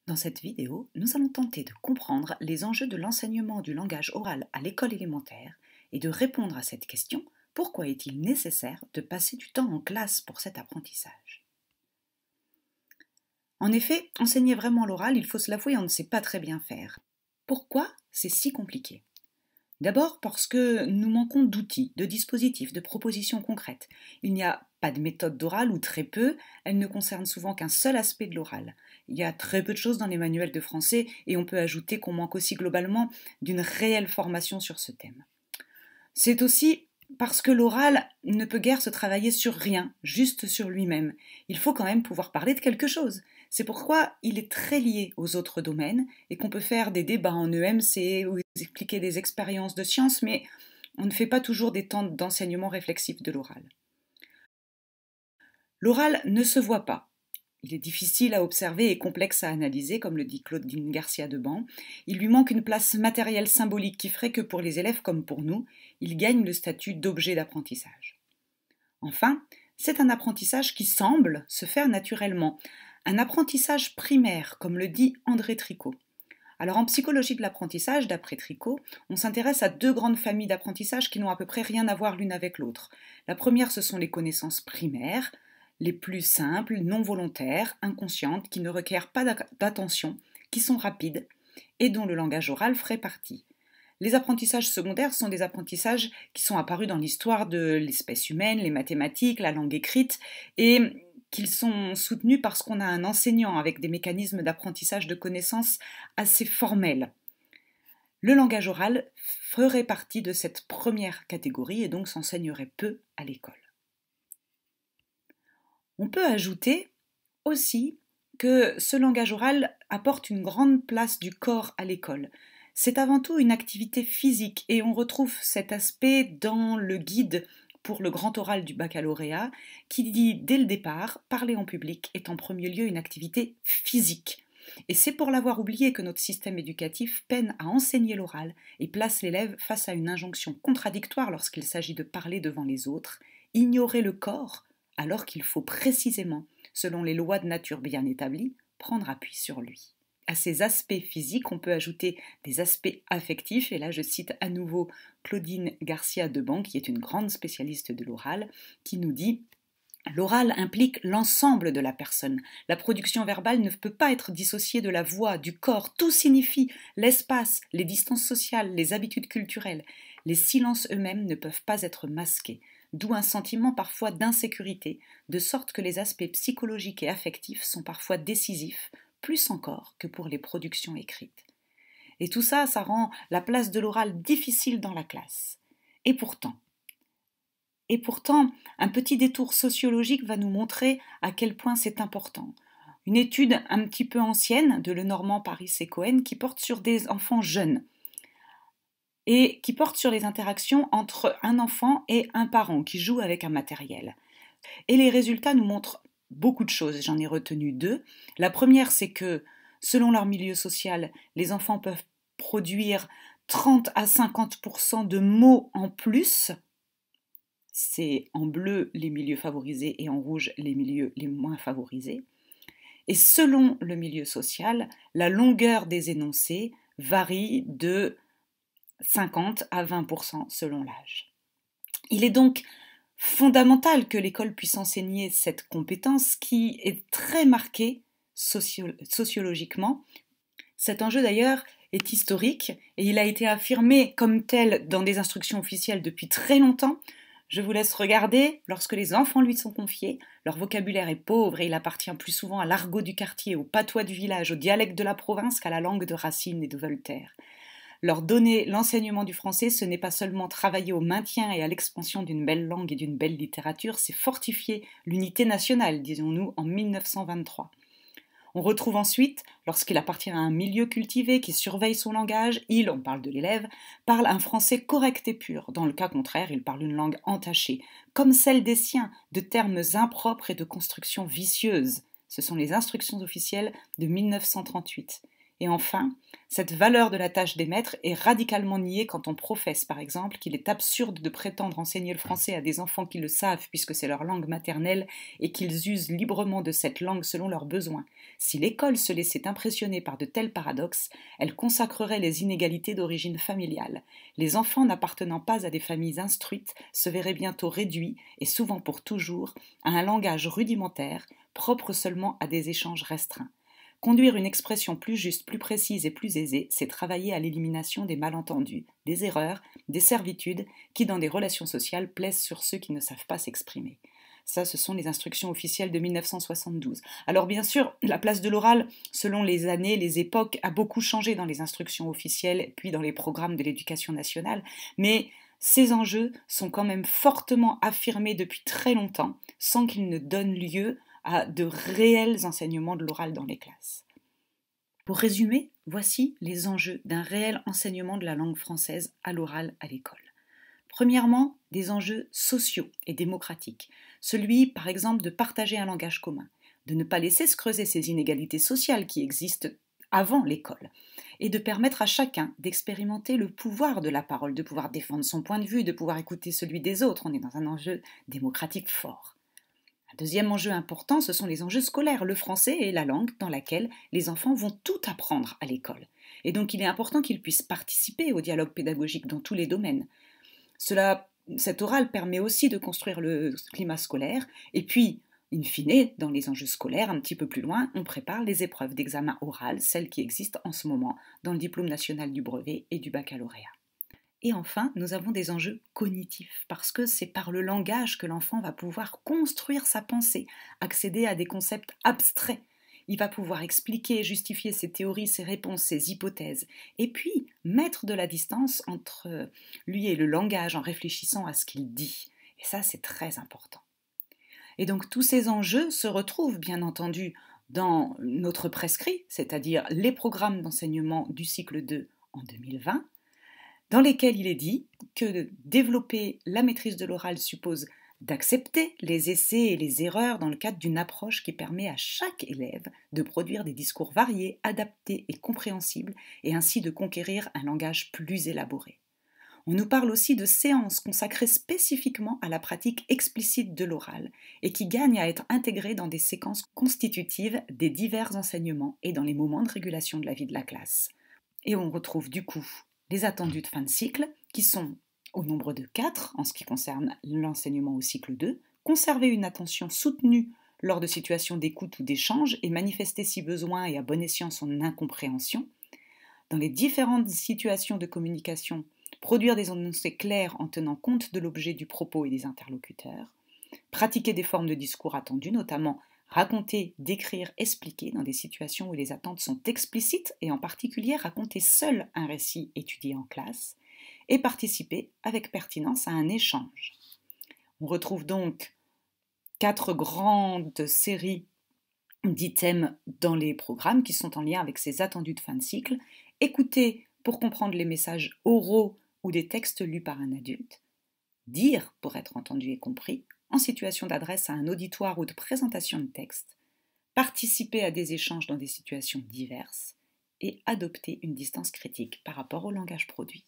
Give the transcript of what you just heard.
Dans cette vidéo, nous allons tenter de comprendre les enjeux de l'enseignement du langage oral à l'école élémentaire et de répondre à cette question: pourquoi est-il nécessaire de passer du temps en classe pour cet apprentissage? En effet, enseigner vraiment l'oral, il faut se l'avouer, on ne sait pas très bien faire. Pourquoi c'est si compliqué? D'abord parce que nous manquons d'outils, de dispositifs, de propositions concrètes. Il n'y a pas de méthode d'oral ou très peu, elle ne concerne souvent qu'un seul aspect de l'oral. Il y a très peu de choses dans les manuels de français et on peut ajouter qu'on manque aussi globalement d'une réelle formation sur ce thème. C'est aussi parce que l'oral ne peut guère se travailler sur rien, juste sur lui-même. Il faut quand même pouvoir parler de quelque chose. C'est pourquoi il est très lié aux autres domaines et qu'on peut faire des débats en EMC ou expliquer des expériences de sciences, mais on ne fait pas toujours des temps d'enseignement réflexif de l'oral. L'oral ne se voit pas. Il est difficile à observer et complexe à analyser, comme le dit Claudine Garcia Deban. Il lui manque une place matérielle symbolique qui ferait que pour les élèves comme pour nous, il gagne le statut d'objet d'apprentissage. Enfin, c'est un apprentissage qui semble se faire naturellement, un apprentissage primaire, comme le dit André Tricot. Alors en psychologie de l'apprentissage, d'après Tricot, on s'intéresse à deux grandes familles d'apprentissage qui n'ont à peu près rien à voir l'une avec l'autre. La première, ce sont les connaissances primaires, les plus simples, non volontaires, inconscientes, qui ne requièrent pas d'attention, qui sont rapides et dont le langage oral ferait partie. Les apprentissages secondaires sont des apprentissages qui sont apparus dans l'histoire de l'espèce humaine, les mathématiques, la langue écrite, et qu'ils sont soutenus parce qu'on a un enseignant avec des mécanismes d'apprentissage de connaissances assez formels. Le langage oral ferait partie de cette première catégorie et donc s'enseignerait peu à l'école. On peut ajouter aussi que ce langage oral apporte une grande place du corps à l'école. C'est avant tout une activité physique et on retrouve cet aspect dans le guide pour le grand oral du baccalauréat qui dit dès le départ, parler en public est en premier lieu une activité physique. Et c'est pour l'avoir oublié que notre système éducatif peine à enseigner l'oral et place l'élève face à une injonction contradictoire lorsqu'il s'agit de parler devant les autres, ignorer le corps alors qu'il faut précisément, selon les lois de nature bien établies, prendre appui sur lui. À ces aspects physiques, on peut ajouter des aspects affectifs, et là je cite à nouveau Claudine Garcia Deban, qui est une grande spécialiste de l'oral, qui nous dit: l'oral implique l'ensemble de la personne. La production verbale ne peut pas être dissociée de la voix, du corps. Tout signifie l'espace, les distances sociales, les habitudes culturelles. Les silences eux-mêmes ne peuvent pas être masqués, d'où un sentiment parfois d'insécurité, de sorte que les aspects psychologiques et affectifs sont parfois décisifs, plus encore que pour les productions écrites. Et tout ça, ça rend la place de l'oral difficile dans la classe. Et pourtant, un petit détour sociologique va nous montrer à quel point c'est important. Une étude un petit peu ancienne de Lenormand, Paris et Cohen qui porte sur des enfants jeunes et qui porte sur les interactions entre un enfant et un parent qui joue avec un matériel. Et les résultats nous montrent beaucoup de choses, j'en ai retenu deux. La première, c'est que selon leur milieu social, les enfants peuvent produire 30 à 50% de mots en plus. C'est en bleu les milieux favorisés et en rouge les milieux les moins favorisés. Et selon le milieu social, la longueur des énoncés varie de 50 à 20% selon l'âge. Il est donc fondamental que l'école puisse enseigner cette compétence qui est très marquée sociologiquement. Cet enjeu d'ailleurs est historique et il a été affirmé comme tel dans des instructions officielles depuis très longtemps. Je vous laisse regarder, lorsque les enfants lui sont confiés, leur vocabulaire est pauvre et il appartient plus souvent à l'argot du quartier, au patois du village, au dialecte de la province qu'à la langue de Racine et de Voltaire. Leur donner l'enseignement du français, ce n'est pas seulement travailler au maintien et à l'expansion d'une belle langue et d'une belle littérature, c'est fortifier l'unité nationale, disons-nous, en 1923. On retrouve ensuite, lorsqu'il appartient à un milieu cultivé qui surveille son langage, on parle de l'élève, parle un français correct et pur. Dans le cas contraire, il parle une langue entachée, comme celle des siens, de termes impropres et de constructions vicieuses. Ce sont les instructions officielles de 1938. Et enfin, cette valeur de la tâche des maîtres est radicalement niée quand on professe, par exemple, qu'il est absurde de prétendre enseigner le français à des enfants qui le savent puisque c'est leur langue maternelle et qu'ils usent librement de cette langue selon leurs besoins. Si l'école se laissait impressionner par de tels paradoxes, elle consacrerait les inégalités d'origine familiale. Les enfants n'appartenant pas à des familles instruites se verraient bientôt réduits, et souvent pour toujours, à un langage rudimentaire, propre seulement à des échanges restreints. Conduire une expression plus juste, plus précise et plus aisée, c'est travailler à l'élimination des malentendus, des erreurs, des servitudes qui, dans des relations sociales, plaisent sur ceux qui ne savent pas s'exprimer. Ça, ce sont les instructions officielles de 1972. Alors bien sûr, la place de l'oral, selon les années, les époques, a beaucoup changé dans les instructions officielles, puis dans les programmes de l'éducation nationale, mais ces enjeux sont quand même fortement affirmés depuis très longtemps, sans qu'ils ne donnent lieu à de réels enseignements de l'oral dans les classes. Pour résumer, voici les enjeux d'un réel enseignement de la langue française à l'oral à l'école. Premièrement, des enjeux sociaux et démocratiques. Celui, par exemple, de partager un langage commun, de ne pas laisser se creuser ces inégalités sociales qui existent avant l'école, et de permettre à chacun d'expérimenter le pouvoir de la parole, de pouvoir défendre son point de vue, de pouvoir écouter celui des autres. On est dans un enjeu démocratique fort. Un deuxième enjeu important, ce sont les enjeux scolaires. Le français est la langue dans laquelle les enfants vont tout apprendre à l'école. Et donc il est important qu'ils puissent participer au dialogue pédagogique dans tous les domaines. Cet oral permet aussi de construire le climat scolaire. Et puis, in fine, dans les enjeux scolaires, un petit peu plus loin, on prépare les épreuves d'examen oral, celles qui existent en ce moment dans le diplôme national du brevet et du baccalauréat. Et enfin, nous avons des enjeux cognitifs, parce que c'est par le langage que l'enfant va pouvoir construire sa pensée, accéder à des concepts abstraits. Il va pouvoir expliquer et justifier ses théories, ses réponses, ses hypothèses, et puis mettre de la distance entre lui et le langage en réfléchissant à ce qu'il dit. Et ça, c'est très important. Et donc tous ces enjeux se retrouvent, bien entendu, dans notre prescrit, c'est-à-dire les programmes d'enseignement du cycle 2 en 2020, dans lesquels il est dit que développer la maîtrise de l'oral suppose d'accepter les essais et les erreurs dans le cadre d'une approche qui permet à chaque élève de produire des discours variés, adaptés et compréhensibles, et ainsi de conquérir un langage plus élaboré. On nous parle aussi de séances consacrées spécifiquement à la pratique explicite de l'oral et qui gagnent à être intégrées dans des séquences constitutives des divers enseignements et dans les moments de régulation de la vie de la classe. Et on retrouve du coup les attendus de fin de cycle, qui sont au nombre de 4 en ce qui concerne l'enseignement au cycle 2, conserver une attention soutenue lors de situations d'écoute ou d'échange et manifester si besoin et à bon escient son incompréhension. Dans les différentes situations de communication, produire des énoncés clairs en tenant compte de l'objet du propos et des interlocuteurs. Pratiquer des formes de discours attendues, notamment raconter, décrire, expliquer dans des situations où les attentes sont explicites et en particulier raconter seul un récit étudié en classe et participer avec pertinence à un échange. On retrouve donc 4 grandes séries d'items dans les programmes qui sont en lien avec ces attendus de fin de cycle. Écouter pour comprendre les messages oraux ou des textes lus par un adulte. Dire pour être entendu et compris, en situation d'adresse à un auditoire ou de présentation de texte, participer à des échanges dans des situations diverses et adopter une distance critique par rapport au langage produit.